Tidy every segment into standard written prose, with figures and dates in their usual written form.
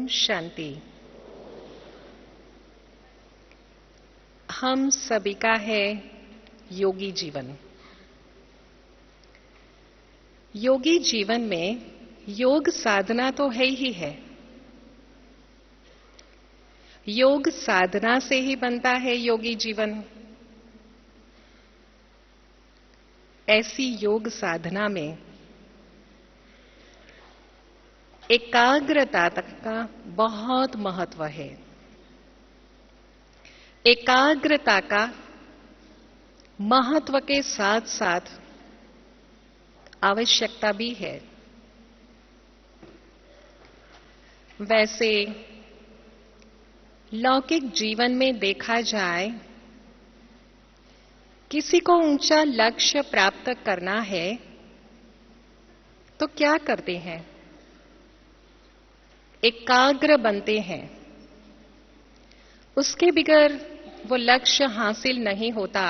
ओम शांति। हम सभी का है योगी जीवन। योगी जीवन में योग साधना तो है ही है। योग साधना से ही बनता है योगी जीवन। ऐसी योग साधना में एकाग्रता तक का बहुत महत्व है। एकाग्रता का महत्व के साथ साथ आवश्यकता भी है। वैसे लौकिक जीवन में देखा जाए, किसी को ऊंचा लक्ष्य प्राप्त करना है तो क्या करते हैं? एकाग्र बनते हैं। उसके बगैर वो लक्ष्य हासिल नहीं होता।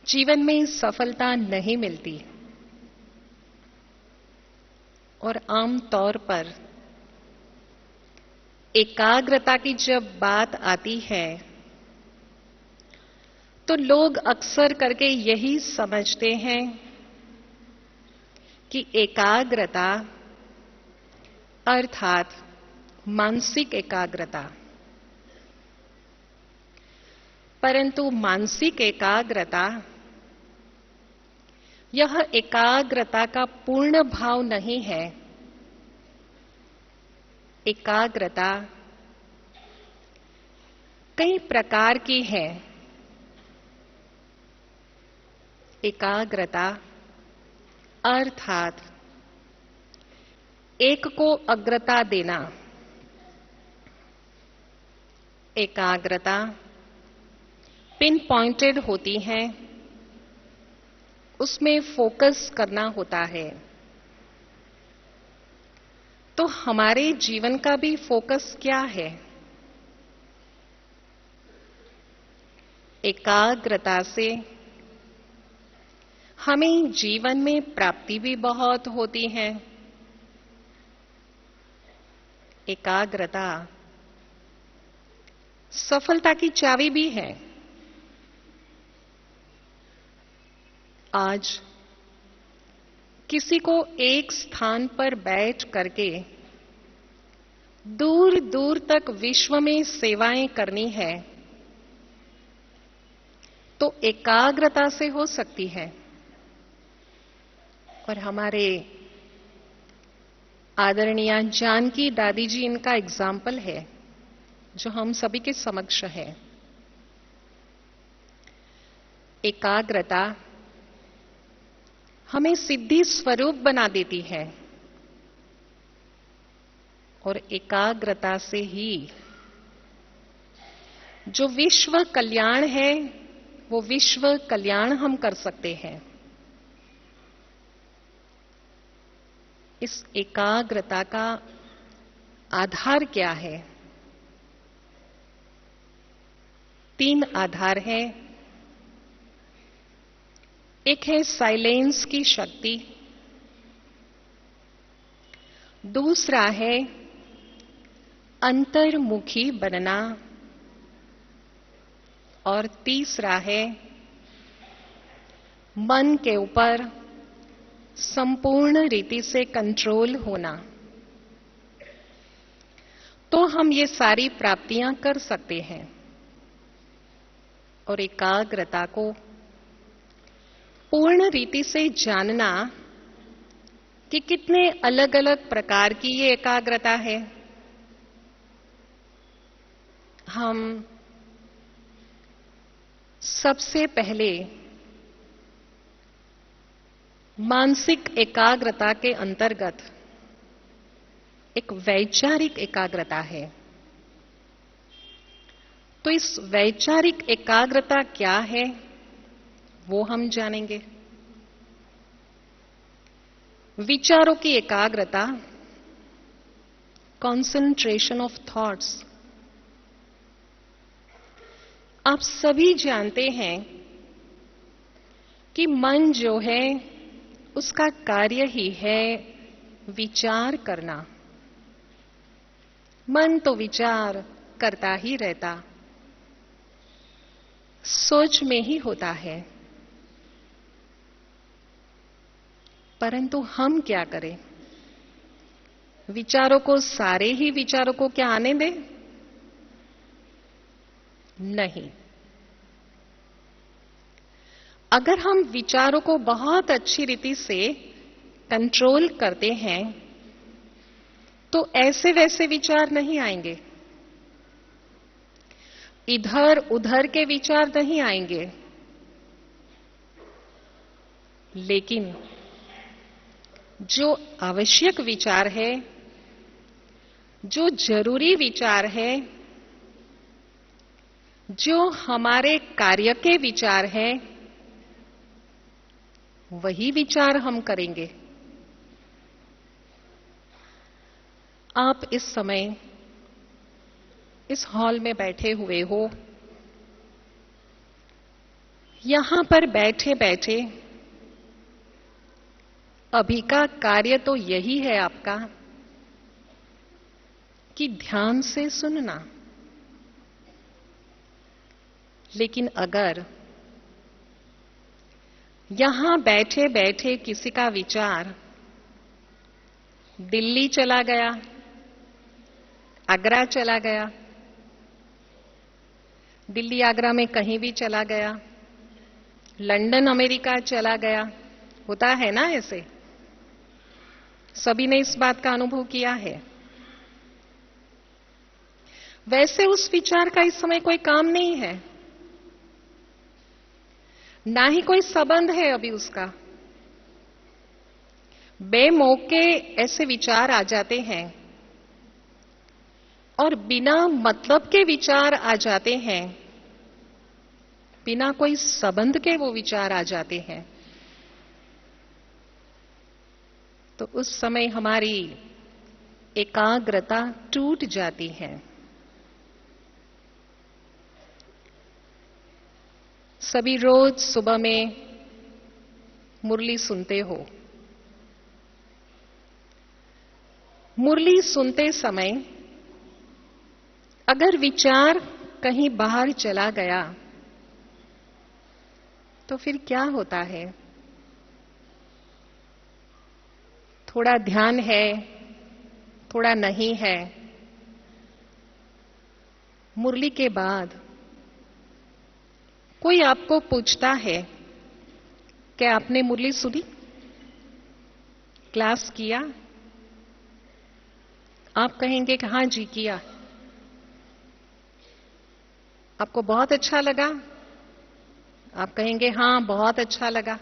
जीवन में सफलता नहीं मिलती। और आम तौर पर एकाग्रता की जब बात आती है तो लोग अक्सर करके यही समझते हैं कि एकाग्रता अर्थात मानसिक एकाग्रता। परंतु मानसिक एकाग्रता यह एकाग्रता का पूर्ण भाव नहीं है। एकाग्रता कई प्रकार की है। एकाग्रता अर्थात एक को अग्रता देना। एकाग्रता पिन पॉइंटेड होती है। उसमें फोकस करना होता है। तो हमारे जीवन का भी फोकस क्या है? एकाग्रता से हमें जीवन में प्राप्ति भी बहुत होती है। एकाग्रता सफलता की चाबी भी है। आज किसी को एक स्थान पर बैठ करके दूर दूर तक विश्व में सेवाएं करनी है तो एकाग्रता से हो सकती है। और हमारे आदरणीय जानकी दादी जी इनका एग्जाम्पल है जो हम सभी के समक्ष है। एकाग्रता हमें सिद्धि स्वरूप बना देती है। और एकाग्रता से ही जो विश्व कल्याण है वो विश्व कल्याण हम कर सकते हैं। इस एकाग्रता का आधार क्या है? 3 आधार है। एक है साइलेंस की शक्ति, दूसरा है अंतर्मुखी बनना, और तीसरा है मन के ऊपर संपूर्ण रीति से कंट्रोल होना। तो हम ये सारी प्राप्तियां कर सकते हैं। और एकाग्रता को पूर्ण रीति से जानना कि कितने अलग अलग प्रकार की ये एकाग्रता है। हम सबसे पहले मानसिक एकाग्रता के अंतर्गत एक वैचारिक एकाग्रता है। तो इस वैचारिक एकाग्रता क्या है वो हम जानेंगे। विचारों की एकाग्रता, कंसंट्रेशन ऑफ थॉट्स। आप सभी जानते हैं कि मन जो है उसका कार्य ही है विचार करना। मन तो विचार करता ही रहता, सोच में ही होता है। परंतु हम क्या करें? विचारों को, सारे ही विचारों को क्या आने दें? नहीं। अगर हम विचारों को बहुत अच्छी रीति से कंट्रोल करते हैं तो ऐसे वैसे विचार नहीं आएंगे, इधर उधर के विचार नहीं आएंगे, लेकिन जो आवश्यक विचार है, जो जरूरी विचार है, जो हमारे कार्य के विचार है, वही विचार हम करेंगे। आप इस समय इस हॉल में बैठे हुए हो, यहां पर बैठे बैठे अभी का कार्य तो यही है आपका कि ध्यान से सुनना। लेकिन अगर यहां बैठे बैठे किसी का विचार दिल्ली चला गया, आगरा चला गया, दिल्ली आगरा में कहीं भी चला गया, लंदन अमेरिका चला गया, होता है ना ऐसे? सभी ने इस बात का अनुभव किया है। वैसे उस विचार का इस समय कोई काम नहीं है, ना ही कोई संबंध है अभी उसका। बेमौके ऐसे विचार आ जाते हैं और बिना मतलब के विचार आ जाते हैं, बिना कोई संबंध के वो विचार आ जाते हैं। तो उस समय हमारी एकाग्रता टूट जाती है। सभी रोज सुबह में मुरली सुनते हो। मुरली सुनते समय अगर विचार कहीं बाहर चला गया तो फिर क्या होता है? थोड़ा ध्यान है, थोड़ा नहीं है। मुरली के बाद कोई आपको पूछता है कि आपने मुरली सुनी, क्लास किया? आप कहेंगे कि हां जी किया। आपको बहुत अच्छा लगा? आप कहेंगे हां बहुत अच्छा लगा।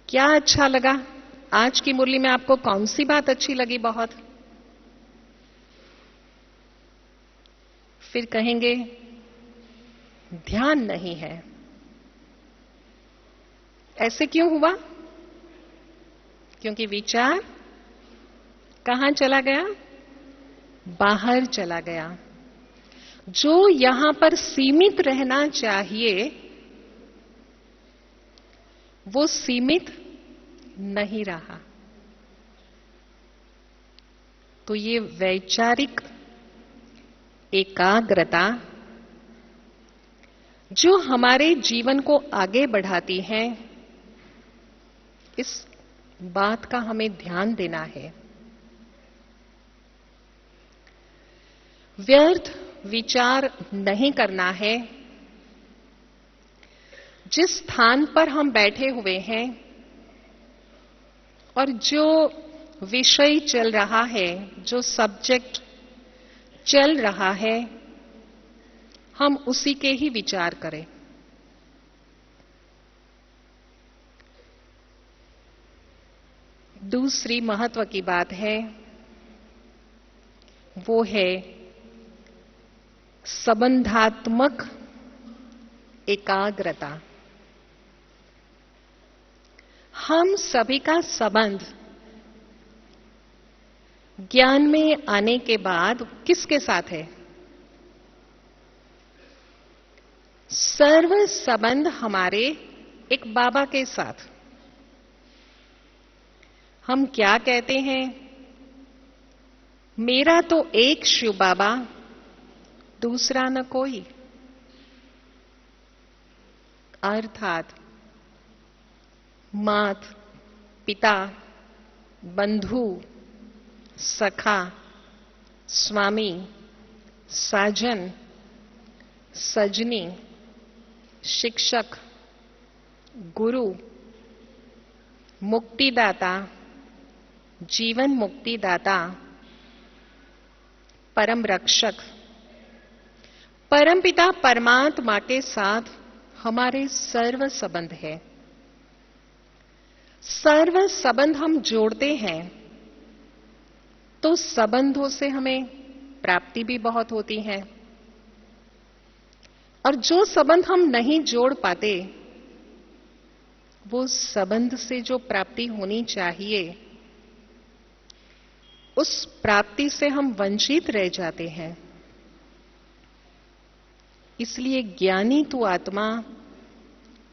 क्या अच्छा लगा? आज की मुरली में आपको कौन सी बात अच्छी लगी बहुत? फिर कहेंगे ध्यान नहीं है। ऐसे क्यों हुआ? क्योंकि विचार कहां चला गया? बाहर चला गया। जो यहां पर सीमित रहना चाहिए वो सीमित नहीं रहा। तो ये वैचारिक एकाग्रता जो हमारे जीवन को आगे बढ़ाती है, इस बात का हमें ध्यान देना है। व्यर्थ विचार नहीं करना है। जिस स्थान पर हम बैठे हुए हैं और जो विषय चल रहा है, जो सब्जेक्ट चल रहा है, हम उसी के ही विचार करें। दूसरी महत्व की बात है वो है संबंधात्मक एकाग्रता। हम सभी का संबंध ज्ञान में आने के बाद किसके साथ है? सर्व संबंध हमारे एक बाबा के साथ। हम क्या कहते हैं? मेरा तो एक शिव बाबा, दूसरा न कोई। अर्थात मात, पिता, बंधु, सखा, स्वामी, साजन, सजनी, शिक्षक, गुरु, मुक्तिदाता, जीवन मुक्तिदाता, परम रक्षक, परमपिता परमात्मा के साथ हमारे सर्व संबंध है। सर्व संबंध हम जोड़ते हैं तो संबंधों से हमें प्राप्ति भी बहुत होती है, और जो संबंध हम नहीं जोड़ पाते, वो संबंध से जो प्राप्ति होनी चाहिए, उस प्राप्ति से हम वंचित रह जाते हैं। इसलिए ज्ञानी तू आत्मा,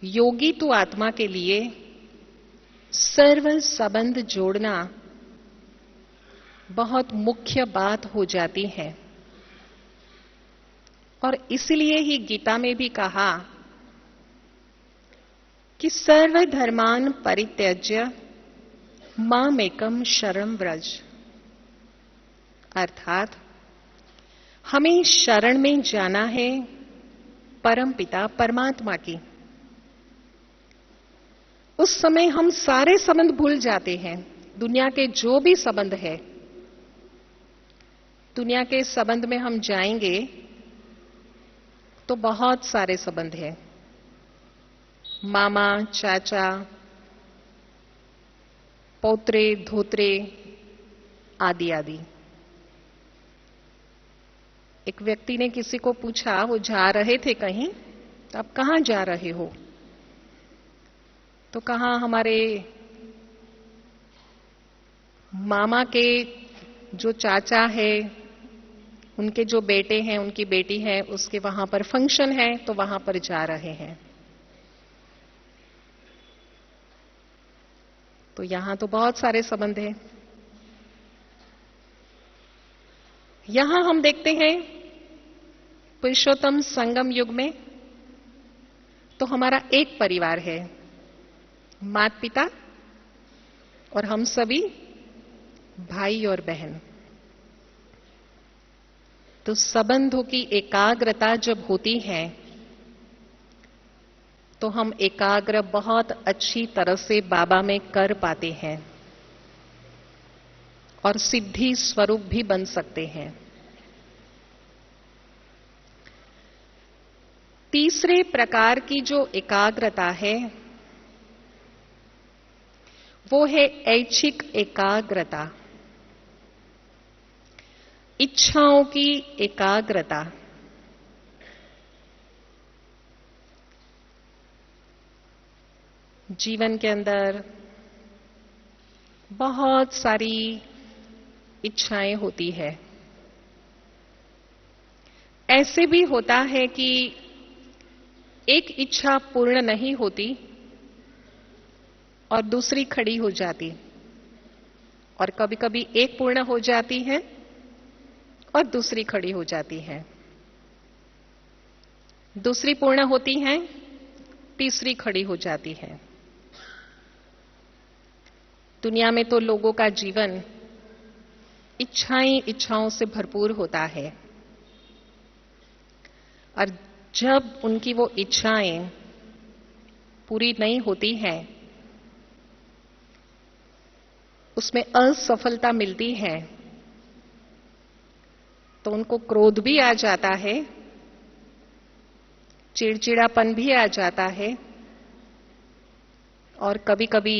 योगी तू आत्मा के लिए सर्व संबंध जोड़ना बहुत मुख्य बात हो जाती है। और इसलिए ही गीता में भी कहा कि सर्व धर्मान परित्यज्य मामेकम शरणं व्रज। अर्थात हमें शरण में जाना है परम पिता परमात्मा की। उस समय हम सारे संबंध भूल जाते हैं। दुनिया के जो भी संबंध है, दुनिया के संबंध में हम जाएंगे तो बहुत सारे संबंध हैं। मामा, चाचा, पौत्रे, धोत्रे, आदि आदि। एक व्यक्ति ने किसी को पूछा, वो जा रहे थे कहीं, तो आप कहां जा रहे हो? तो कहा हमारे मामा के जो चाचा है, उनके जो बेटे हैं, उनकी बेटी है, उसके वहां पर फंक्शन है, तो वहां पर जा रहे हैं। तो यहां तो बहुत सारे संबंध हैं। यहां हम देखते हैं पुरुषोत्तम संगम युग में तो हमारा एक परिवार है, माता पिता और हम सभी भाई और बहन। तो संबंधों की एकाग्रता जब होती है तो हम एकाग्र बहुत अच्छी तरह से बाबा में कर पाते हैं और सिद्धि स्वरूप भी बन सकते हैं। तीसरे प्रकार की जो एकाग्रता है वो है ऐच्छिक एकाग्रता, इच्छाओं की एकाग्रता। जीवन के अंदर बहुत सारी इच्छाएं होती है। ऐसे भी होता है कि एक इच्छा पूर्ण नहीं होती और दूसरी खड़ी हो जाती, और कभी कभी एक पूर्ण हो जाती है और दूसरी खड़ी हो जाती है, दूसरी पूर्ण होती है, तीसरी खड़ी हो जाती है। दुनिया में तो लोगों का जीवन इच्छाओं से भरपूर होता है, और जब उनकी वो इच्छाएं पूरी नहीं होती हैं, उसमें असफलता मिलती है, तो उनको क्रोध भी आ जाता है, चिड़चिड़ापन भी आ जाता है, और कभी कभी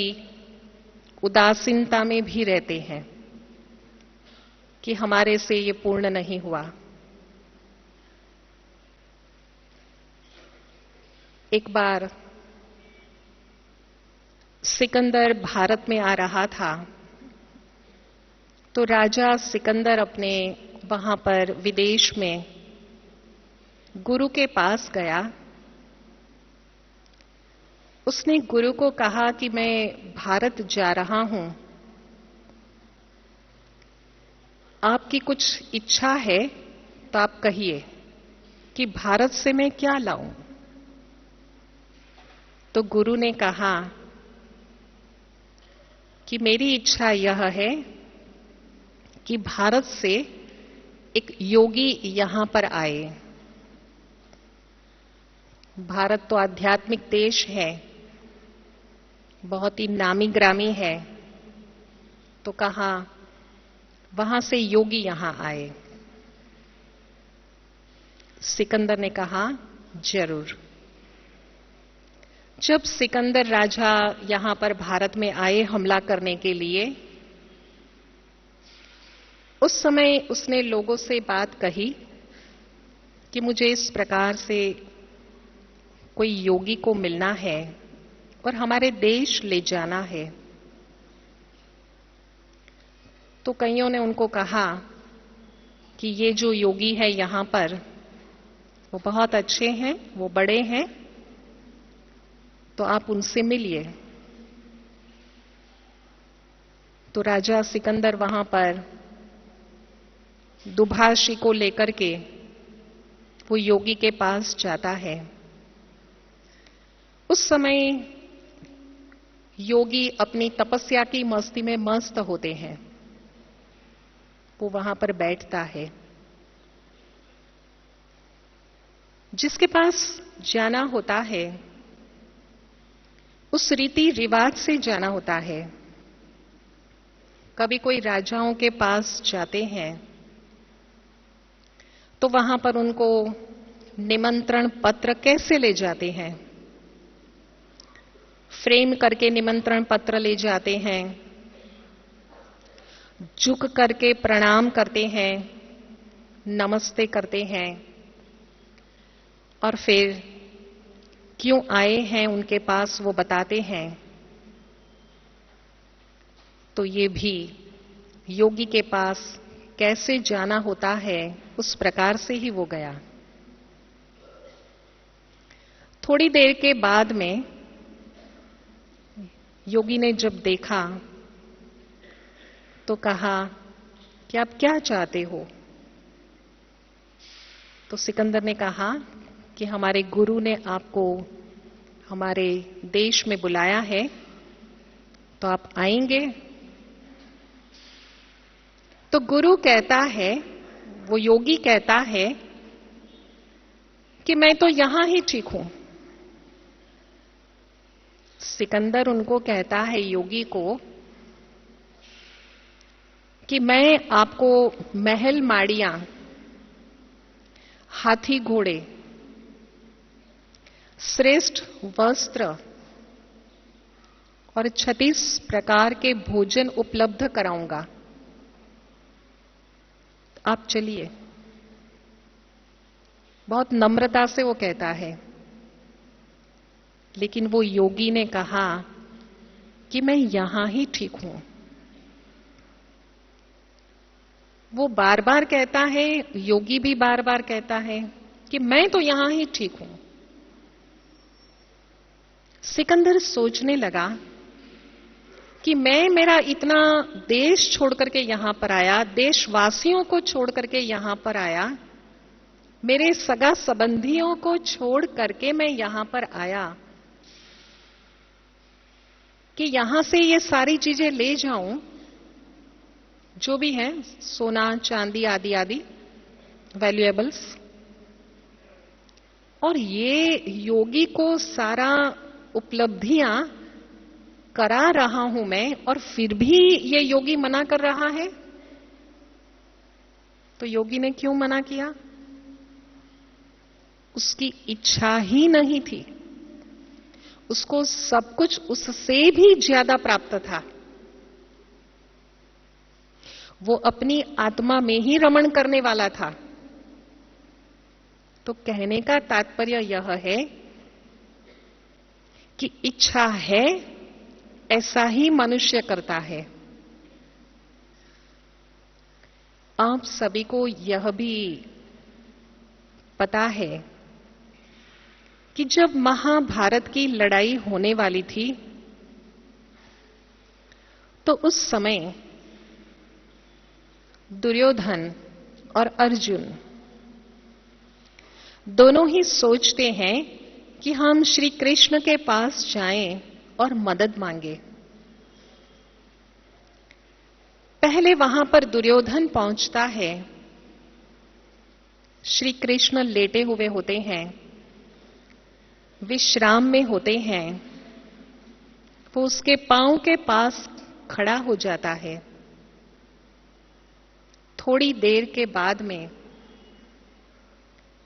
उदासीनता में भी रहते हैं कि हमारे से ये पूर्ण नहीं हुआ। एक बार सिकंदर भारत में आ रहा था, तो राजा सिकंदर अपने वहां पर विदेश में गुरु के पास गया। उसने गुरु को कहा कि मैं भारत जा रहा हूं, आपकी कुछ इच्छा है तो आप कहिए कि भारत से मैं क्या लाऊं। तो गुरु ने कहा कि मेरी इच्छा यह है कि भारत से एक योगी यहां पर आए। भारत तो आध्यात्मिक देश है, बहुत ही नामी ग्रामी है, तो कहा वहां से योगी यहां आए। सिकंदर ने कहा जरूर। जब सिकंदर राजा यहां पर भारत में आए हमला करने के लिए, उस समय उसने लोगों से बात कही कि मुझे इस प्रकार से कोई योगी को मिलना है और हमारे देश ले जाना है। तो कईयों ने उनको कहा कि ये जो योगी है यहां पर वो बहुत अच्छे हैं, वो बड़े हैं, तो आप उनसे मिलिए। तो राजा सिकंदर वहां पर दुभाषी को लेकर के वो योगी के पास जाता है। उस समय योगी अपनी तपस्या की मस्ती में मस्त होते हैं। वो वहां पर बैठता है। जिसके पास जाना होता है उस रीति रिवाज से जाना होता है। कभी कोई राजाओं के पास जाते हैं तो वहां पर उनको निमंत्रण पत्र कैसे ले जाते हैं? फ्रेम करके निमंत्रण पत्र ले जाते हैं, झुक करके प्रणाम करते हैं, नमस्ते करते हैं और फिर क्यों आए हैं उनके पास वो बताते हैं। तो ये भी योगी के पास कैसे जाना होता है उस प्रकार से ही वो गया। थोड़ी देर के बाद में योगी ने जब देखा तो कहा कि आप क्या चाहते हो? तो सिकंदर ने कहा कि हमारे गुरु ने आपको हमारे देश में बुलाया है, तो आप आएंगे? तो गुरु कहता है, वो योगी कहता है कि मैं तो यहां ही ठीक हूं। सिकंदर उनको कहता है, योगी को, कि मैं आपको महल माड़ियां, हाथी घोड़े, श्रेष्ठ वस्त्र और 36 प्रकार के भोजन उपलब्ध कराऊंगा। आप चलिए। बहुत नम्रता से वो कहता है। लेकिन वो योगी ने कहा कि मैं यहां ही ठीक हूं। वो बार बार कहता है, योगी भी बार बार कहता है कि मैं तो यहां ही ठीक हूं। सिकंदर सोचने लगा कि मैं मेरा इतना देश छोड़ करके यहां पर आया, देशवासियों को छोड़ करके यहां पर आया, मेरे सगा संबंधियों को छोड़ करके मैं यहां पर आया कि यहां से ये सारी चीजें ले जाऊं, जो भी है, सोना चांदी आदि आदि वैल्यूएबल्स, और ये योगी को सारा उपलब्धियां करा रहा हूं मैं, और फिर भी ये योगी मना कर रहा है। तो योगी ने क्यों मना किया? उसकी इच्छा ही नहीं थी। उसको सब कुछ उससे भी ज्यादा प्राप्त था। वो अपनी आत्मा में ही रमण करने वाला था। तो कहने का तात्पर्य यह है कि इच्छा है, ऐसा ही मनुष्य करता है। आप सभी को यह भी पता है कि जब महाभारत की लड़ाई होने वाली थी तो उस समय दुर्योधन और अर्जुन दोनों ही सोचते हैं कि हम श्री कृष्ण के पास जाएं और मदद मांगे। पहले वहां पर दुर्योधन पहुंचता है। श्री कृष्ण लेटे हुए होते हैं, विश्राम में होते हैं। वो उसके पांव के पास खड़ा हो जाता है। थोड़ी देर के बाद में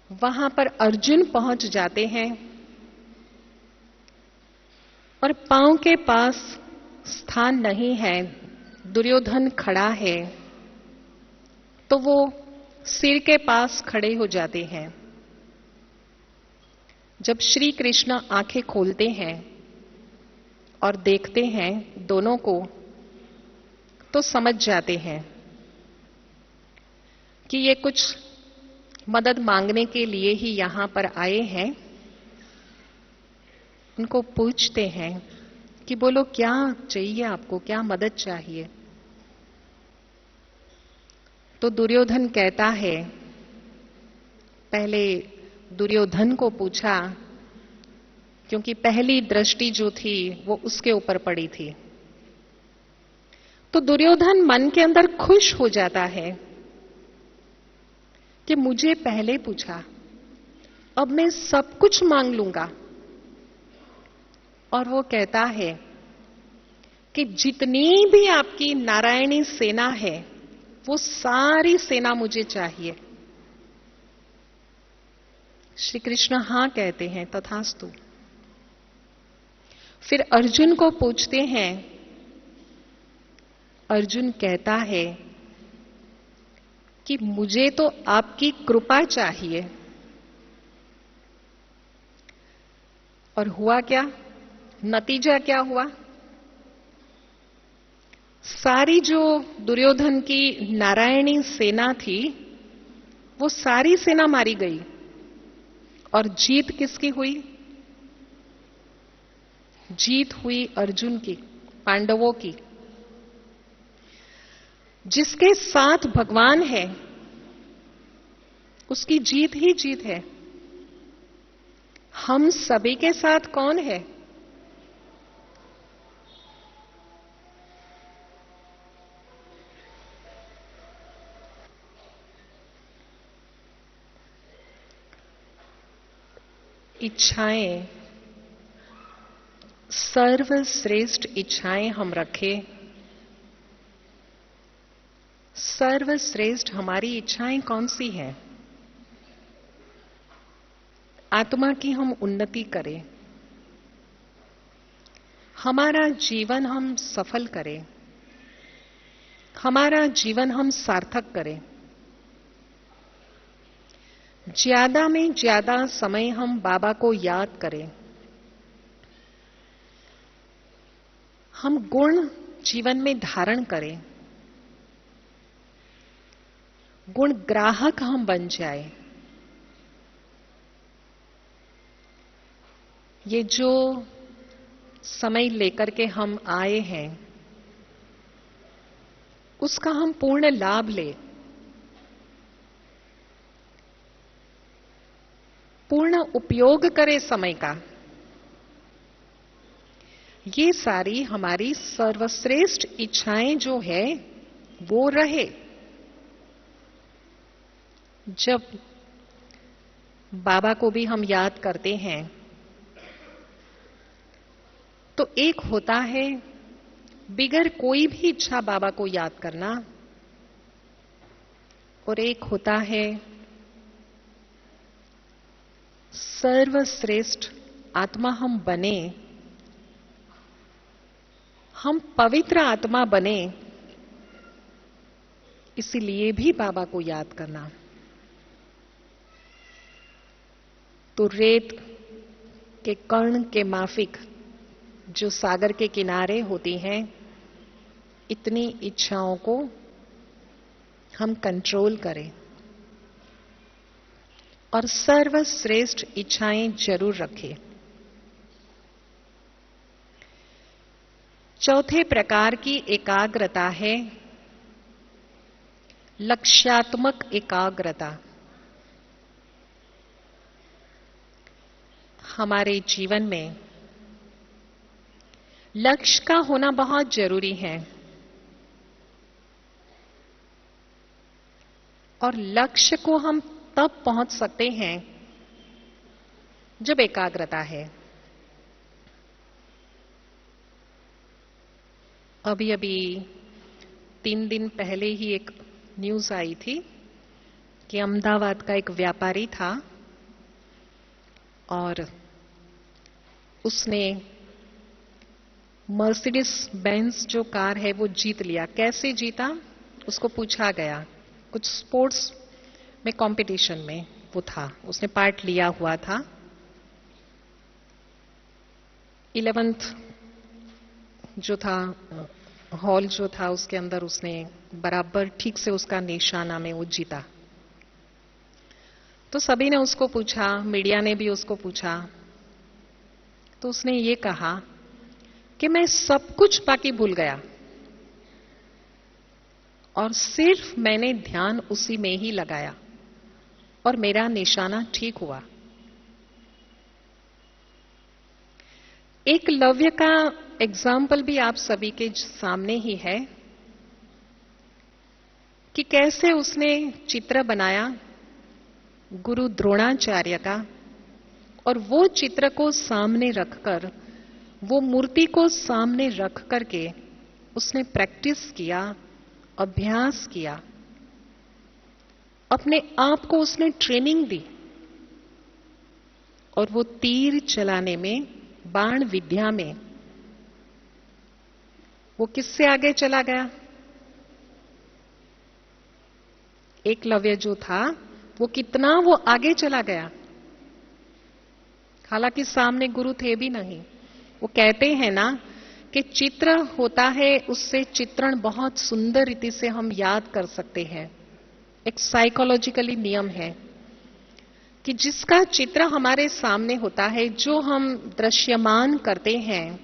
वहां पर अर्जुन पहुंच जाते हैं और पांव के पास स्थान नहीं है, दुर्योधन खड़ा है, तो वो सिर के पास खड़े हो जाते हैं। जब श्री कृष्ण आंखें खोलते हैं और देखते हैं दोनों को, तो समझ जाते हैं कि ये कुछ मदद मांगने के लिए ही यहां पर आए हैं। उनको पूछते हैं कि बोलो क्या चाहिए आपको, क्या मदद चाहिए। तो दुर्योधन कहता है, पहले दुर्योधन को पूछा क्योंकि पहली दृष्टि जो थी वो उसके ऊपर पड़ी थी। तो दुर्योधन मन के अंदर खुश हो जाता है कि मुझे पहले पूछा, अब मैं सब कुछ मांग लूंगा। और वो कहता है कि जितनी भी आपकी नारायणी सेना है वो सारी सेना मुझे चाहिए। श्री कृष्ण हां कहते हैं, तथास्तु। फिर अर्जुन को पूछते हैं। अर्जुन कहता है कि मुझे तो आपकी कृपा चाहिए। और हुआ क्या? नतीजा क्या हुआ? सारी जो दुर्योधन की नारायणी सेना थी वो सारी सेना मारी गई। और जीत किसकी हुई? जीत हुई अर्जुन की, पांडवों की। जिसके साथ भगवान है उसकी जीत ही जीत है। हम सभी के साथ कौन है? इच्छाएं, सर्वश्रेष्ठ इच्छाएं हम रखें। सर्वश्रेष्ठ हमारी इच्छाएं कौन सी हैं? आत्मा की हम उन्नति करें, हमारा जीवन हम सफल करें, हमारा जीवन हम सार्थक करें। ज्यादा में ज्यादा समय हम बाबा को याद करें। हम गुण जीवन में धारण करें। गुण ग्राहक हम बन जाए। ये जो समय लेकर के हम आए हैं उसका हम पूर्ण लाभ लें। पूर्ण उपयोग करें समय का। ये सारी हमारी सर्वश्रेष्ठ इच्छाएं जो है वो रहे। जब बाबा को भी हम याद करते हैं तो एक होता है बिगर कोई भी इच्छा बाबा को याद करना, और एक होता है सर्वश्रेष्ठ आत्मा हम बने, हम पवित्र आत्मा बने, इसीलिए भी बाबा को याद करना। तो रेत के कण के माफिक जो सागर के किनारे होती हैं, इतनी इच्छाओं को हम कंट्रोल करें और सर्वश्रेष्ठ इच्छाएं जरूर रखें। चौथे प्रकार की एकाग्रता है लक्ष्यात्मक एकाग्रता हमारे जीवन में लक्ष्य का होना बहुत जरूरी है और लक्ष्य को हम तब पहुंच सकते हैं जब एकाग्रता है। अभी अभी 3 दिन पहले ही एक न्यूज आई थी कि अहमदाबाद का एक व्यापारी था और उसने मर्सिडीज बेंज जो कार है वो जीत लिया। कैसे जीता? उसको पूछा गया, कुछ स्पोर्ट्स में कंपटीशन में वो था, उसने पार्ट लिया हुआ था। 11th जो था हॉल जो था उसके अंदर उसने बराबर ठीक से उसका निशाना में वो जीता। तो सभी ने उसको पूछा, मीडिया ने भी उसको पूछा, तो उसने ये कहा कि मैं सब कुछ बाकी भूल गया और सिर्फ मैंने ध्यान उसी में ही लगाया और मेरा निशाना ठीक हुआ। एकलव्य का एग्जाम्पल भी आप सभी के सामने ही है कि कैसे उसने चित्र बनाया गुरु द्रोणाचार्य का और वो चित्र को सामने रखकर, वो मूर्ति को सामने रख करके उसने प्रैक्टिस किया, अभ्यास किया, अपने आप को उसने ट्रेनिंग दी और वो तीर चलाने में, बाण विद्या में वो किससे आगे चला गया? एकलव्य जो था वो कितना वो आगे चला गया, हालांकि सामने गुरु थे भी नहीं। वो कहते हैं ना कि चित्र होता है, उससे चित्रण बहुत सुंदर रीति से हम याद कर सकते हैं। एक साइकोलॉजिकली नियम है कि जिसका चित्र हमारे सामने होता है, जो हम दृश्यमान करते हैं,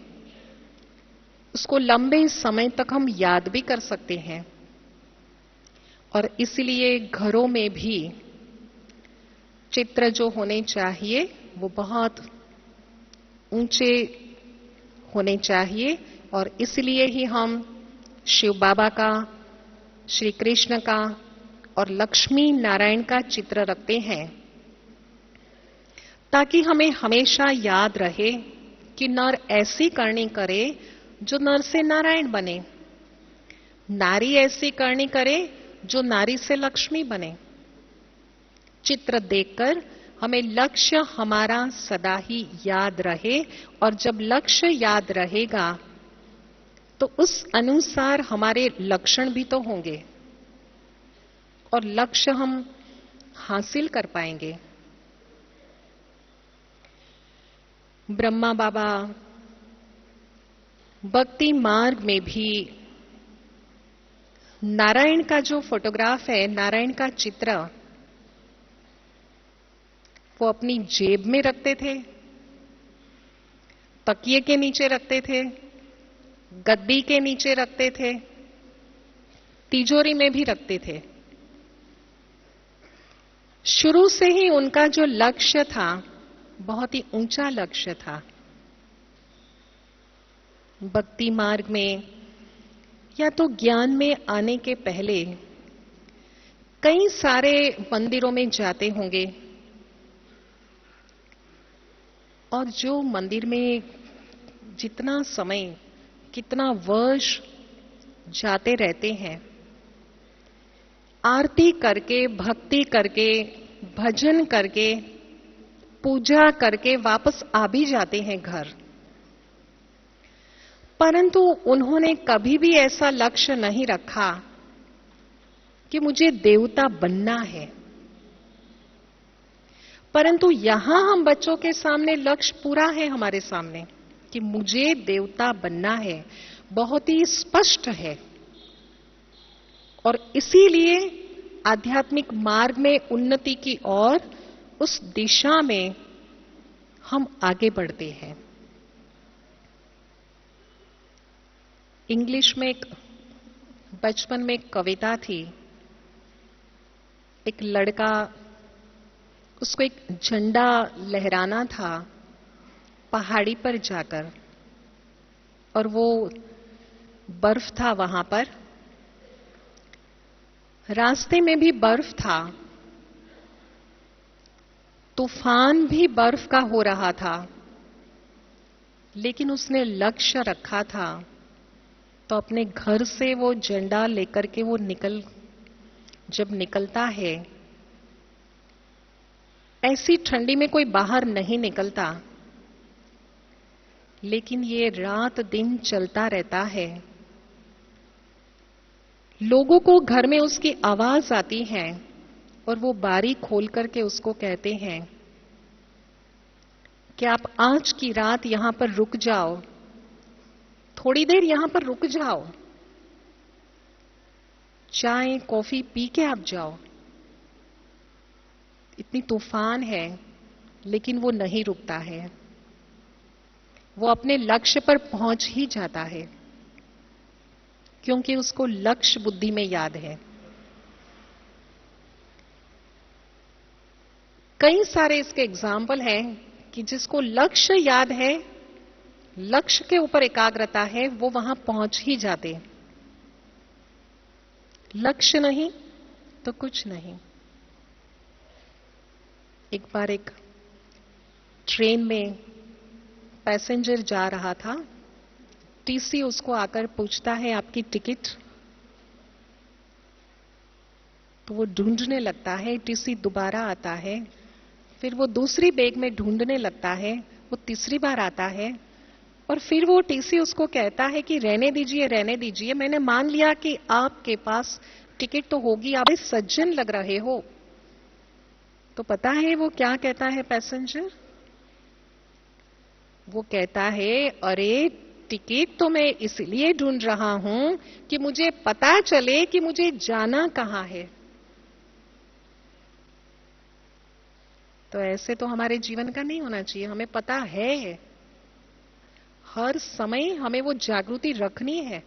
उसको लंबे समय तक हम याद भी कर सकते हैं। और इसलिए घरों में भी चित्र जो होने चाहिए वो बहुत ऊंचे होने चाहिए और इसलिए ही हम शिव बाबा का, श्री कृष्ण का और लक्ष्मी नारायण का चित्र रखते हैं, ताकि हमें हमेशा याद रहे कि नर ऐसी करनी करे जो नर से नारायण बने, नारी ऐसी करनी करे जो नारी से लक्ष्मी बने। चित्र देखकर हमें लक्ष्य हमारा सदा ही याद रहे और जब लक्ष्य याद रहेगा तो उस अनुसार हमारे लक्षण भी तो होंगे और लक्ष्य हम हासिल कर पाएंगे। ब्रह्मा बाबा भक्ति मार्ग में भी नारायण का जो फोटोग्राफ है, नारायण का चित्र, वो अपनी जेब में रखते थे, तकिए के नीचे रखते थे, गद्दी के नीचे रखते थे, तिजोरी में भी रखते थे। शुरू से ही उनका जो लक्ष्य था बहुत ही ऊंचा लक्ष्य था। भक्ति मार्ग में या तो ज्ञान में आने के पहले कई सारे मंदिरों में जाते होंगे और जो मंदिर में जितना समय, कितना वर्ष जाते रहते हैं, आरती करके, भक्ति करके, भजन करके, पूजा करके वापस आ भी जाते हैं घर, परंतु उन्होंने कभी भी ऐसा लक्ष्य नहीं रखा कि मुझे देवता बनना है। परंतु यहां हम बच्चों के सामने लक्ष्य पूरा है हमारे सामने कि मुझे देवता बनना है, बहुत ही स्पष्ट है। और इसीलिए आध्यात्मिक मार्ग में उन्नति की ओर, उस दिशा में हम आगे बढ़ते हैं। इंग्लिश में एक बचपन में एक कविता थी एक लड़का, उसको एक झंडा लहराना था पहाड़ी पर जाकर, और वो बर्फ था वहां पर, रास्ते में भी बर्फ था, तूफान भी बर्फ का हो रहा था, लेकिन उसने लक्ष्य रखा था। तो अपने घर से वो झंडा लेकर के वो जब निकलता है, ऐसी ठंडी में कोई बाहर नहीं निकलता, लेकिन ये रात दिन चलता रहता है। लोगों को घर में उसकी आवाज आती है और वो बारी खोल करके उसको कहते हैं कि आप आज की रात यहां पर रुक जाओ, थोड़ी देर यहां पर रुक जाओ, चाय कॉफी पी के आप जाओ। इतनी तूफान है, लेकिन वो नहीं रुकता है, वो अपने लक्ष्य पर पहुंच ही जाता है, क्योंकि उसको लक्ष्य बुद्धि में याद है। कई सारे इसके एग्जाम्पल हैं कि जिसको लक्ष्य याद है, लक्ष्य के ऊपर एकाग्रता है, वो वहां पहुंच ही जाते। लक्ष्य नहीं तो कुछ नहीं। एक बार एक ट्रेन में पैसेंजर जा रहा था, टीसी उसको आकर पूछता है आपकी टिकट। तो वो ढूंढने लगता है, टीसी दोबारा आता है, फिर वो दूसरी बैग में ढूंढने लगता है, वो तीसरी बार आता है, और फिर वो टीसी उसको कहता है कि रहने दीजिए रहने दीजिए, मैंने मान लिया कि आपके पास टिकट तो होगी, आप सज्जन लग रहे हो। तो पता है वो क्या कहता है पैसेंजर? वो कहता है, अरे टिकट तो मैं इसलिए ढूंढ रहा हूं कि मुझे पता चले कि मुझे जाना कहां है। तो ऐसे तो हमारे जीवन का नहीं होना चाहिए। हमें पता है, हर समय हमें वो जागृति रखनी है।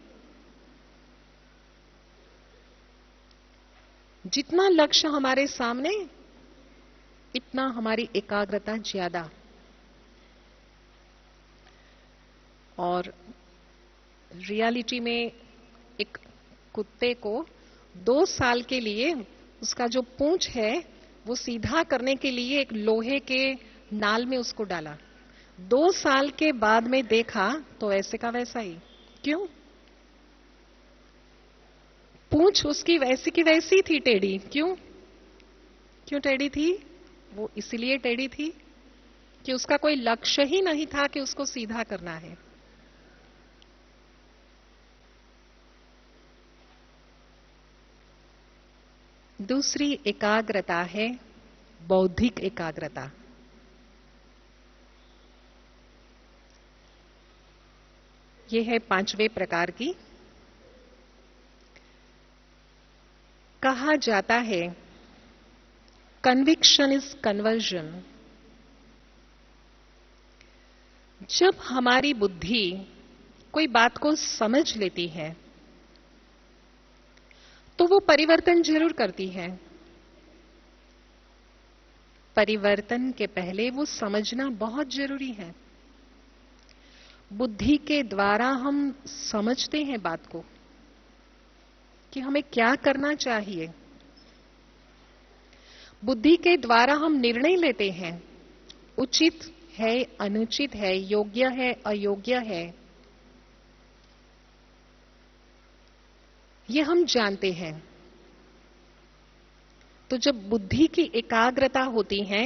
जितना लक्ष्य हमारे सामने, इतना हमारी एकाग्रता ज्यादा। और रियलिटी में एक कुत्ते को 2 साल के लिए उसका जो पूंछ है वो सीधा करने के लिए एक लोहे के नाल में उसको डाला। 2 साल के बाद में देखा तो ऐसे का वैसा ही। क्यों? पूंछ उसकी वैसी की वैसी थी, टेढ़ी। क्यों क्यों टेढ़ी थी? वो इसलिए टेढ़ी थी कि उसका कोई लक्ष्य ही नहीं था कि उसको सीधा करना है। दूसरी एकाग्रता है बौद्धिक एकाग्रता। यह है 5वें प्रकार की। कहा जाता है कन्विक्शन इज कन्वर्जन। जब हमारी बुद्धि कोई बात को समझ लेती है तो वो परिवर्तन जरूर करती है। परिवर्तन के पहले वो समझना बहुत जरूरी है। बुद्धि के द्वारा हम समझते हैं बात को कि हमें क्या करना चाहिए। बुद्धि के द्वारा हम निर्णय लेते हैं, उचित है अनुचित है, योग्य है अयोग्य है, ये हम जानते हैं। तो जब बुद्धि की एकाग्रता होती है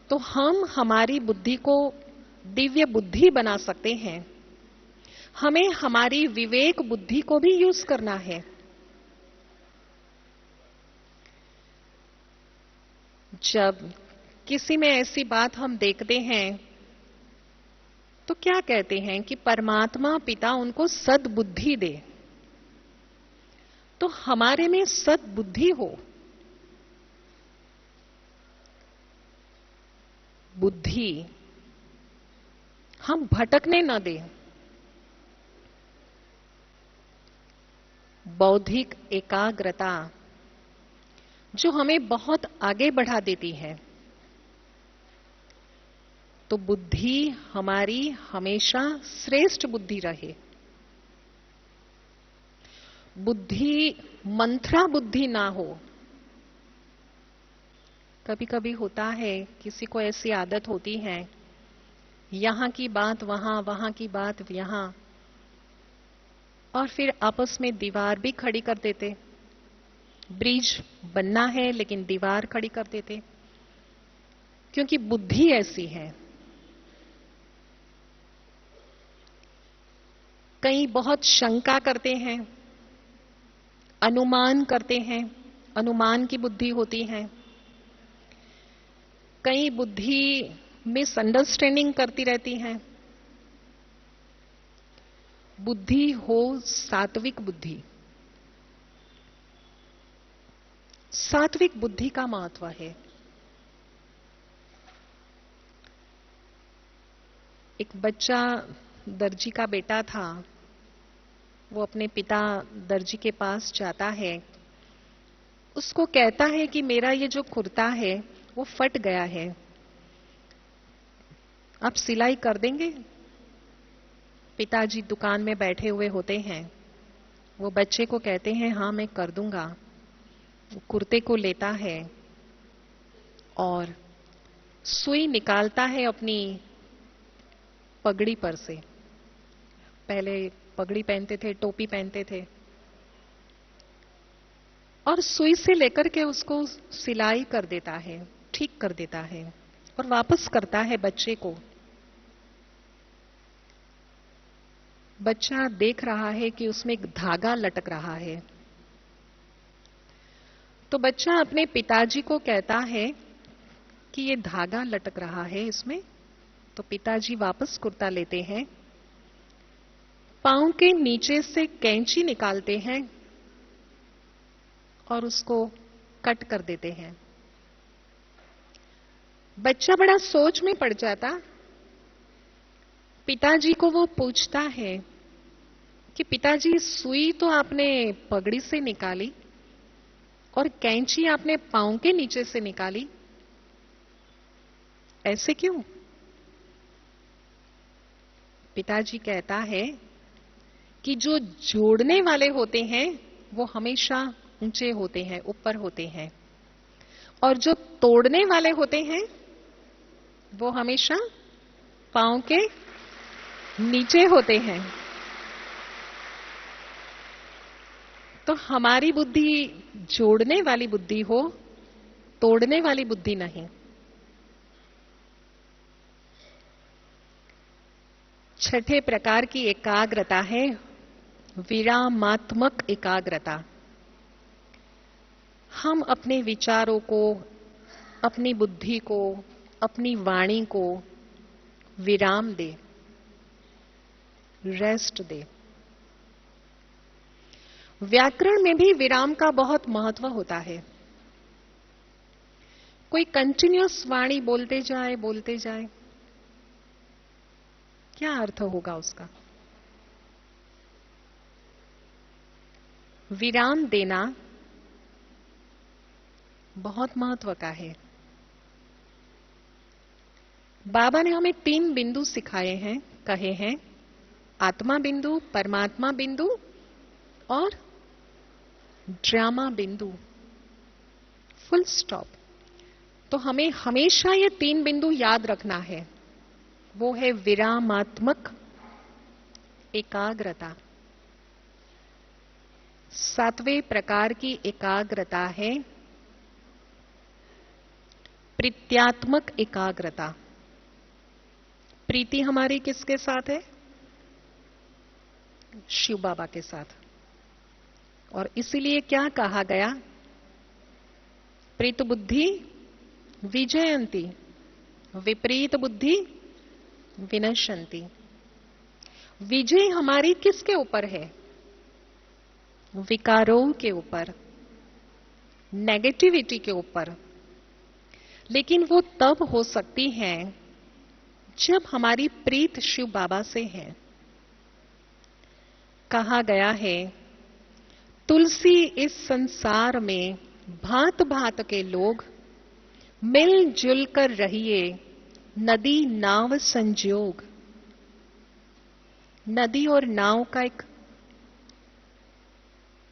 तो हम हमारी बुद्धि को दिव्य बुद्धि बना सकते हैं। हमें हमारी विवेक बुद्धि को भी यूज करना है। जब किसी में ऐसी बात हम देखते हैं तो क्या कहते हैं कि परमात्मा पिता उनको सद्बुद्धि दे। तो हमारे में सद्बुद्धि हो, बुद्धि हम भटकने न दें। बौद्धिक एकाग्रता जो हमें बहुत आगे बढ़ा देती है, तो बुद्धि हमारी हमेशा श्रेष्ठ बुद्धि रहे। बुद्धि मंथरा बुद्धि ना हो। कभी कभी होता है, किसी को ऐसी आदत होती है, यहां की बात वहां, वहां की बात यहां, और फिर आपस में दीवार भी खड़ी कर देते। ब्रिज बनना है लेकिन दीवार खड़ी कर देते, क्योंकि बुद्धि ऐसी है। कई बहुत शंका करते हैं, अनुमान करते हैं, अनुमान की बुद्धि होती है। कई बुद्धि मिसअंडरस्टैंडिंग करती रहती है। बुद्धि हो सात्विक बुद्धि। सात्विक बुद्धि का महत्व है। एक बच्चा, दर्जी का बेटा था, वो अपने पिता दर्जी के पास जाता है, उसको कहता है कि मेरा ये जो कुर्ता है वो फट गया है, आप सिलाई कर देंगे? पिताजी दुकान में बैठे हुए होते हैं, वो बच्चे को कहते हैं हाँ मैं कर दूंगा। वो कुर्ते को लेता है और सुई निकालता है अपनी पगड़ी पर से। पहले पगड़ी पहनते थे, टोपी पहनते थे, और सुई से लेकर के उसको सिलाई कर देता है, ठीक कर देता है और वापस करता है बच्चे को। बच्चा देख रहा है कि उसमें एक धागा लटक रहा है, तो बच्चा अपने पिताजी को कहता है कि ये धागा लटक रहा है इसमें। तो पिताजी वापस कुर्ता लेते हैं, पांव के नीचे से कैंची निकालते हैं और उसको कट कर देते हैं। बच्चा बड़ा सोच में पड़ जाता। पिताजी को वो पूछता है कि पिताजी, सुई तो आपने पगड़ी से निकाली और कैंची आपने पांव के नीचे से निकाली, ऐसे क्यों? पिताजी कहता है कि जो जोड़ने वाले होते हैं वो हमेशा ऊंचे होते हैं, ऊपर होते हैं, और जो तोड़ने वाले होते हैं वो हमेशा पांव के नीचे होते हैं। तो हमारी बुद्धि जोड़ने वाली बुद्धि हो, तोड़ने वाली बुद्धि नहीं। छठे प्रकार की एकाग्रता है विरामात्मक एकाग्रता। हम अपने विचारों को, अपनी बुद्धि को, अपनी वाणी को विराम दे, रेस्ट दे। व्याकरण में भी विराम का बहुत महत्व होता है। कोई कंटिन्यूअस वाणी बोलते जाए, क्या अर्थ होगा उसका? विराम देना बहुत महत्व का है। बाबा ने हमें 3 बिंदु सिखाए हैं, कहे हैं, आत्मा बिंदु, परमात्मा बिंदु और ड्रामा बिंदु, फुल स्टॉप। तो हमें हमेशा ये 3 बिंदु याद रखना है। वो है विरामात्मक एकाग्रता। 7वें प्रकार की एकाग्रता है प्रीत्यात्मक एकाग्रता। प्रीति हमारी किसके साथ है? शिव बाबा के साथ। और इसीलिए क्या कहा गया? प्रीत बुद्धि विजयंती, विपरीत बुद्धि विनश्यंती। विजय हमारी किसके ऊपर है? विकारों के ऊपर, नेगेटिविटी के ऊपर। लेकिन वो तब हो सकती है जब हमारी प्रीत शिव बाबा से है। कहा गया है, तुलसी इस संसार में भांत भांत के लोग मिलजुल कर रहिए, नदी नाव संजोग। नदी और नाव का एक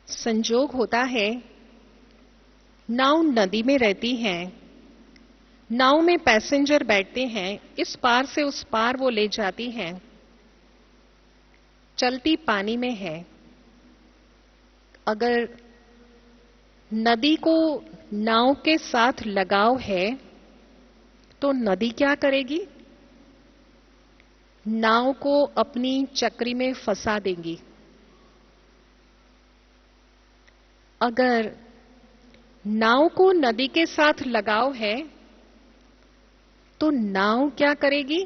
संजोग होता है। नाव नदी में रहती है, नाव में पैसेंजर बैठते हैं, इस पार से उस पार वो ले जाती है, चलती पानी में है। अगर नदी को नाव के साथ लगाव है तो नदी क्या करेगी? नाव को अपनी चक्री में फंसा देंगी। अगर नाव को नदी के साथ लगाव है तो नाव क्या करेगी?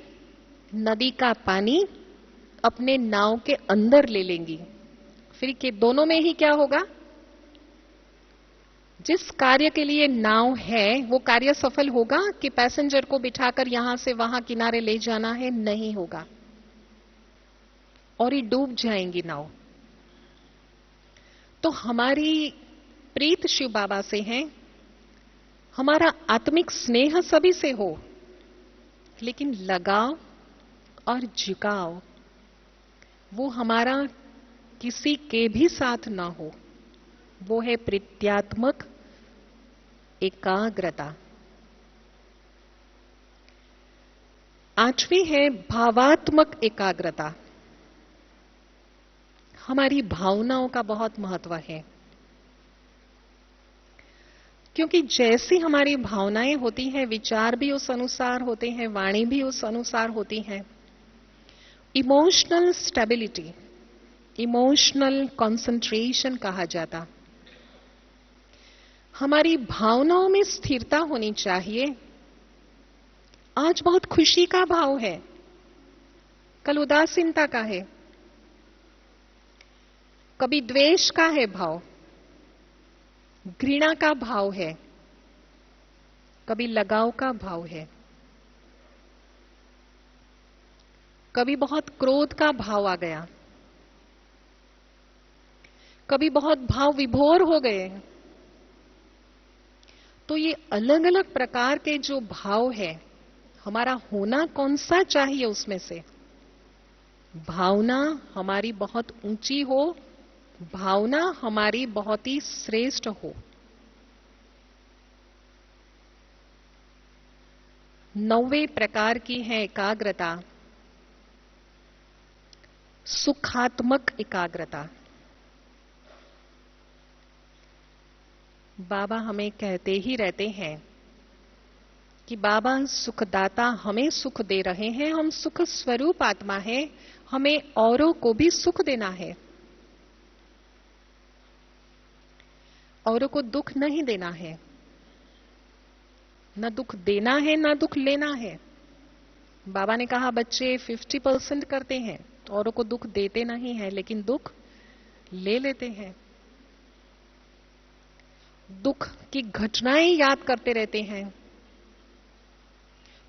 नदी का पानी अपने नाव के अंदर ले लेंगी। फिर के दोनों में ही क्या होगा? जिस कार्य के लिए नाव है वो कार्य सफल होगा कि पैसेंजर को बिठाकर यहां से वहां किनारे ले जाना है? नहीं होगा, और ये डूब जाएंगी नाव। तो हमारी प्रीत शिव बाबा से है, हमारा आत्मिक स्नेह सभी से हो, लेकिन लगाव और झुकाव वो हमारा किसी के भी साथ ना हो। वो है प्रीत्यात्मक एकाग्रता। 8वीं है भावात्मक एकाग्रता। हमारी भावनाओं का बहुत महत्व है, क्योंकि जैसी हमारी भावनाएं होती हैं, विचार भी उस अनुसार होते हैं, वाणी भी उस अनुसार होती है। इमोशनल स्टेबिलिटी, इमोशनल कंसंट्रेशन कहा जाता। हमारी भावनाओं में स्थिरता होनी चाहिए। आज बहुत खुशी का भाव है, कल उदासीनता का है, कभी द्वेष का है भाव, घृणा का भाव है, कभी लगाव का भाव है, कभी बहुत क्रोध का भाव आ गया, कभी बहुत भाव विभोर हो गए। तो ये अलग अलग प्रकार के जो भाव है, हमारा होना कौन सा चाहिए उसमें से? भावना हमारी बहुत ऊंची हो, भावना हमारी बहुत ही श्रेष्ठ हो। 9वें प्रकार की है एकाग्रता, सुखात्मक एकाग्रता। बाबा हमें कहते ही रहते हैं कि बाबा सुखदाता हमें सुख दे रहे हैं, हम सुख स्वरूप आत्मा है, हमें औरों को भी सुख देना है, औरों को दुख नहीं देना है। न दुख देना है ना दुख लेना है। बाबा ने कहा बच्चे 50% करते हैं, तो औरों को दुख देते नहीं है, लेकिन दुख ले लेते हैं। दुख की घटनाएं याद करते रहते हैं।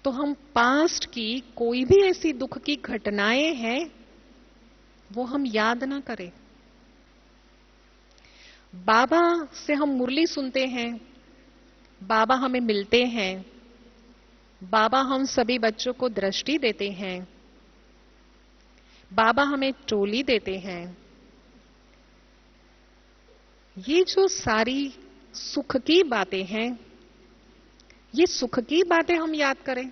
तो हम पास्ट की कोई भी ऐसी दुख की घटनाएं हैं वो हम याद ना करें। बाबा से हम मुरली सुनते हैं, बाबा हमें मिलते हैं, बाबा हम सभी बच्चों को दृष्टि देते हैं, बाबा हमें टोली देते हैं। ये जो सारी सुख की बातें हैं, ये सुख की बातें हम याद करें,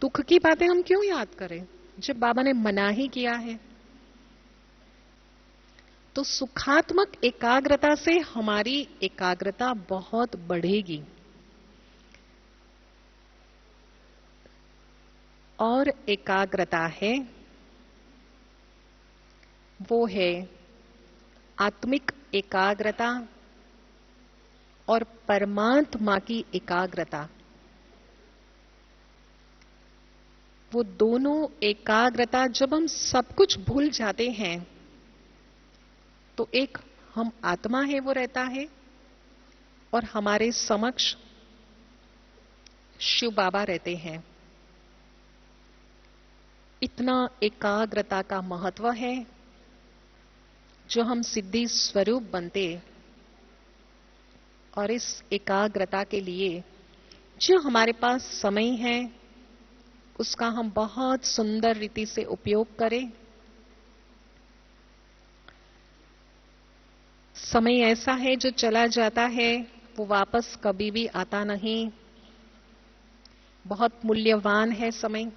दुख की बातें हम क्यों याद करें जब बाबा ने मना ही किया है? तो सुखात्मक एकाग्रता से हमारी एकाग्रता बहुत बढ़ेगी। और एकाग्रता है वो है आत्मिक एकाग्रता और परमात्मा की एकाग्रता। वो दोनों एकाग्रता जब हम सब कुछ भूल जाते हैं तो एक हम आत्मा है वो रहता है, और हमारे समक्ष शिव बाबा रहते हैं। इतना एकाग्रता का महत्व है। जो हम सिद्धि स्वरूप बनते, और इस एकाग्रता के लिए जो हमारे पास समय है उसका हम बहुत सुंदर रीति से उपयोग करें। समय ऐसा है जो चला जाता है, वो वापस कभी भी आता नहीं। बहुत मूल्यवान है समय।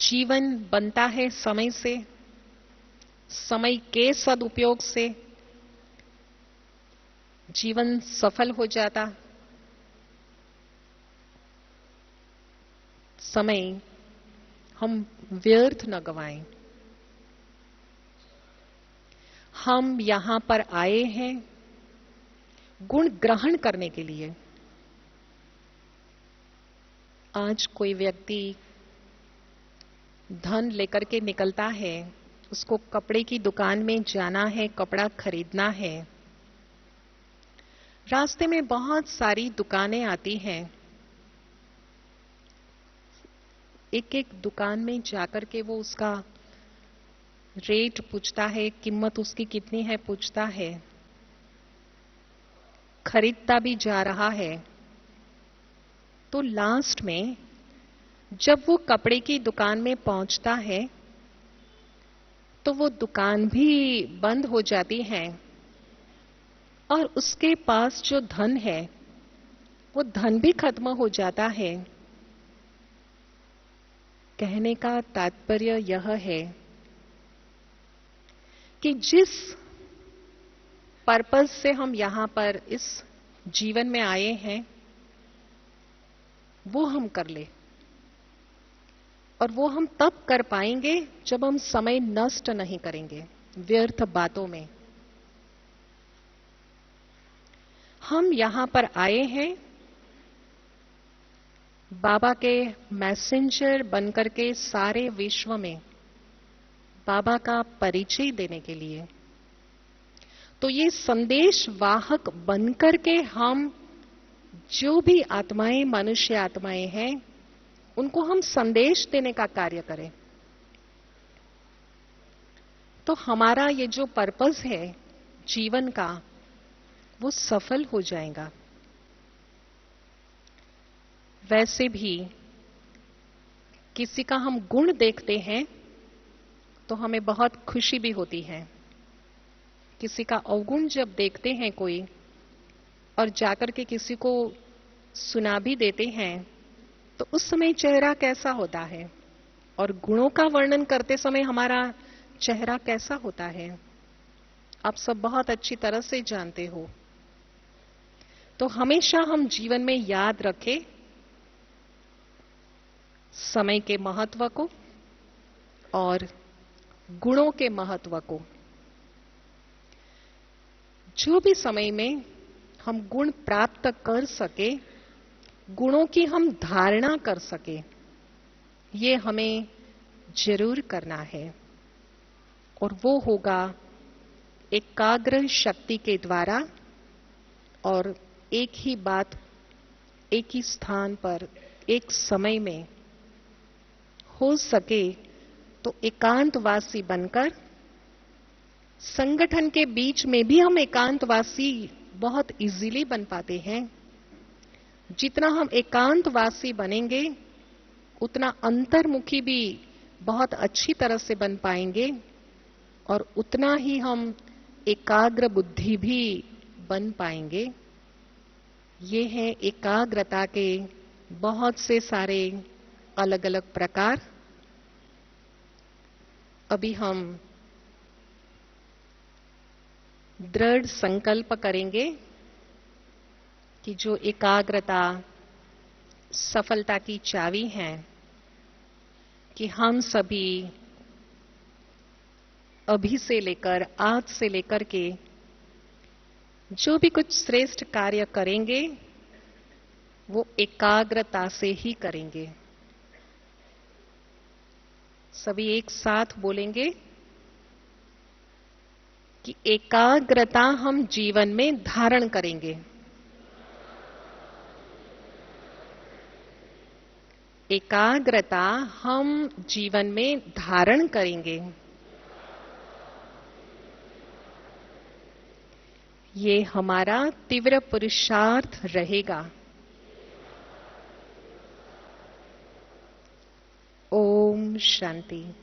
जीवन बनता है समय से, समय के सदुपयोग से जीवन सफल हो जाता। समय हम व्यर्थ न गवाएं। हम यहां पर आए हैं गुण ग्रहण करने के लिए। आज कोई व्यक्ति धन लेकर के निकलता है, उसको कपड़े की दुकान में जाना है, कपड़ा खरीदना है। रास्ते में बहुत सारी दुकानें आती हैं। एक एक दुकान में जाकर के वो उसका रेट पूछता है, कीमत उसकी कितनी है पूछता है, खरीदता भी जा रहा है। तो लास्ट में जब वो कपड़े की दुकान में पहुंचता है तो वो दुकान भी बंद हो जाती है और उसके पास जो धन है वो धन भी खत्म हो जाता है। कहने का तात्पर्य यह है कि जिस पर्पस से हम यहां पर इस जीवन में आए हैं वो हम कर ले। और वो हम तब कर पाएंगे जब हम समय नष्ट नहीं करेंगे व्यर्थ बातों में। हम यहां पर आए हैं बाबा के मैसेंजर बनकर के सारे विश्व में बाबा का परिचय देने के लिए। तो ये संदेश वाहक बनकर के हम जो भी आत्माएं, मनुष्य आत्माएं हैं, उनको हम संदेश देने का कार्य करें। तो हमारा ये जो पर्पस है जीवन का वो सफल हो जाएगा। वैसे भी किसी का हम गुण देखते हैं तो हमें बहुत खुशी भी होती है। किसी का अवगुण जब देखते हैं कोई और जाकर के किसी को सुना भी देते हैं तो उस समय चेहरा कैसा होता है, और गुणों का वर्णन करते समय हमारा चेहरा कैसा होता है, आप सब बहुत अच्छी तरह से जानते हो। तो हमेशा हम जीवन में याद रखें समय के महत्व को और गुणों के महत्व को। जो भी समय में हम गुण प्राप्त कर सके, गुणों की हम धारणा कर सके, ये हमें जरूर करना है। और वो होगा एकाग्र शक्ति के द्वारा और एक ही बात, एक ही स्थान पर, एक समय में हो सके तो एकांतवासी बनकर। संगठन के बीच में भी हम एकांतवासी बहुत इजीली बन पाते हैं। जितना हम एकांतवासी बनेंगे उतना अंतर्मुखी भी बहुत अच्छी तरह से बन पाएंगे और उतना ही हम एकाग्र बुद्धि भी बन पाएंगे। ये है एकाग्रता के बहुत से सारे अलग अलग प्रकार। अभी हम दृढ़ संकल्प करेंगे कि जो एकाग्रता सफलता की चाबी है, कि हम सभी अभी से लेकर, आज से लेकर के जो भी कुछ श्रेष्ठ कार्य करेंगे वो एकाग्रता से ही करेंगे। सभी एक साथ बोलेंगे कि एकाग्रता हम जीवन में धारण करेंगे। एकाग्रता हम जीवन में धारण करेंगे। ये हमारा तीव्र पुरुषार्थ रहेगा। ओम शांति।